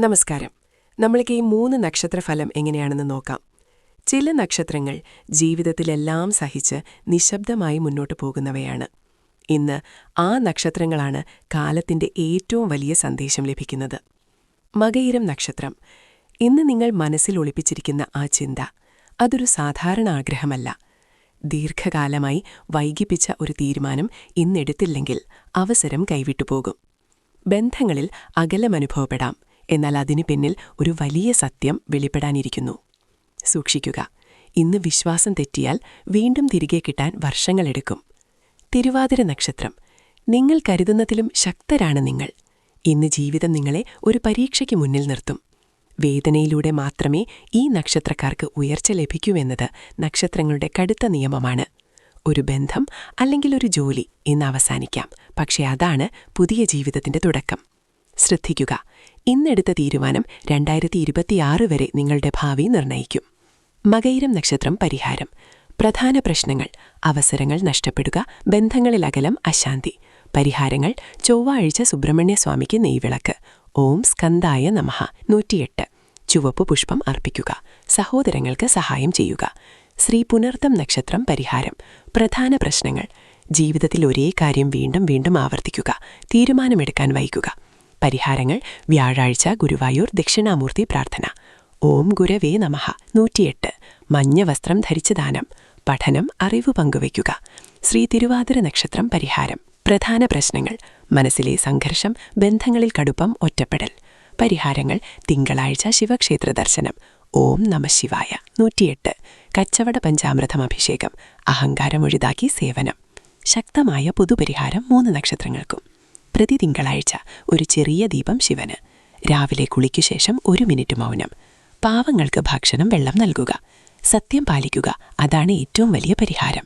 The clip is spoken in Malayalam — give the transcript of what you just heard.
നമസ്കാരം. നമ്മൾക്ക് ഈ 3 നക്ഷത്രഫലം എങ്ങനെയാണെന്ന് നോക്കാം. ചില നക്ഷത്രങ്ങൾ ജീവിതത്തിലെല്ലാം സഹിച്ച് നിശബ്ദമായി മുന്നോട്ടു പോകുന്നവയാണ്. ഇന്ന് ആ നക്ഷത്രങ്ങളാണ് കാലത്തിന്റെ ഏറ്റവും വലിയ സന്ദേശം ലഭിക്കുന്നത്. മകയിരം നക്ഷത്രം. ഇന്ന് നിങ്ങൾ മനസ്സിൽ ഒളിപ്പിച്ചിരിക്കുന്ന ആ ചിന്ത, അതൊരു സാധാരണ ആഗ്രഹമല്ല. ദീർഘകാലമായി വൈകിപ്പിച്ച ഒരു തീരുമാനം ഇന്നെടുത്തില്ലെങ്കിൽ അവസരം കൈവിട്ടുപോകും. ബന്ധങ്ങളിൽ അകലമനുഭവപ്പെടാം, എന്നാൽ അതിനു പിന്നിൽ ഒരു വലിയ സത്യം വെളിപ്പെടാനിരിക്കുന്നു. സൂക്ഷിക്കുക, ഇന്ന് വിശ്വാസം തെറ്റിയാൽ വീണ്ടും തിരികെ കിട്ടാൻ വർഷങ്ങളെടുക്കും. തിരുവാതിര നക്ഷത്രം. നിങ്ങൾ കരുതുന്നതിലും ശക്തരാണ് നിങ്ങൾ. ഇന്ന് ജീവിതം നിങ്ങളെ ഒരു പരീക്ഷയ്ക്ക് മുന്നിൽ നിർത്തും. വേദനയിലൂടെ മാത്രമേ ഈ നക്ഷത്രക്കാർക്ക് ഉയർച്ച ലഭിക്കൂവെന്നത് നക്ഷത്രങ്ങളുടെ കടുത്ത നിയമമാണ്. ഒരു ബന്ധം അല്ലെങ്കിൽ ഒരു ജോലി ഇന്ന് അവസാനിക്കാം, പക്ഷേ അതാണ് പുതിയ ജീവിതത്തിന്റെ തുടക്കം. ശ്രദ്ധിക്കുക, ഇന്നെടുത്ത തീരുമാനം 2026 വരെ നിങ്ങളുടെ ഭാവി നിർണ്ണയിക്കും. മകയിരം നക്ഷത്രം പരിഹാരം. പ്രധാന പ്രശ്നങ്ങൾ: അവസരങ്ങൾ നഷ്ടപ്പെടുക, ബന്ധങ്ങളിൽ അകലം, അശാന്തി. പരിഹാരങ്ങൾ: ചൊവ്വാഴ്ച സുബ്രഹ്മണ്യസ്വാമിക്ക് നെയ്വിളക്ക്, ഓം സ്കന്ദായ നമഃ 108, ചുവപ്പ് പുഷ്പം അർപ്പിക്കുക, സഹോദരങ്ങൾക്ക് സഹായം ചെയ്യുക. ശ്രീ പുനർതം നക്ഷത്രം പരിഹാരം. പ്രധാന പ്രശ്നങ്ങൾ: ജീവിതത്തിൽ ഒരേ കാര്യം വീണ്ടും വീണ്ടും ആവർത്തിക്കുക, തീരുമാനമെടുക്കാൻ വൈകുക. പരിഹാരങ്ങൾ: വ്യാഴാഴ്ച ഗുരുവായൂർ ദക്ഷിണാമൂർത്തി പ്രാർത്ഥന, ഓം ഗുരവേ നമഃ 108, മഞ്ഞ വസ്ത്രം ധരിച്ച് ദാനം. പഠനം, അറിവ് പങ്കുവയ്ക്കുക. ശ്രീ തിരുവാതിര നക്ഷത്രം പരിഹാരം. പ്രധാന പ്രശ്നങ്ങൾ: മനസ്സിലെ സംഘർഷം, ബന്ധങ്ങളിൽ കടുപ്പം, ഒറ്റപ്പെടൽ. പരിഹാരങ്ങൾ: തിങ്കളാഴ്ച ശിവക്ഷേത്ര ദർശനം, ഓം നമഃശിവായ 108, കച്ചവട പഞ്ചാമൃതം അഭിഷേകം, അഹങ്കാരമൊഴിതാക്കി സേവനം. ശക്തമായ പൊതുപരിഹാരം 3 നക്ഷത്രങ്ങൾക്കും. പ്രതി തിങ്കളാഴ്ച ഒരു ചെറിയ ദീപം ശിവന്. രാവിലെ കുളിക്കുശേഷം 1 മിനിറ്റ് മൗനം. പാവങ്ങൾക്ക് ഭക്ഷണം, വെള്ളം നൽകുക. സത്യം പാലിക്കുക, അതാണ് ഏറ്റവും വലിയ പരിഹാരം.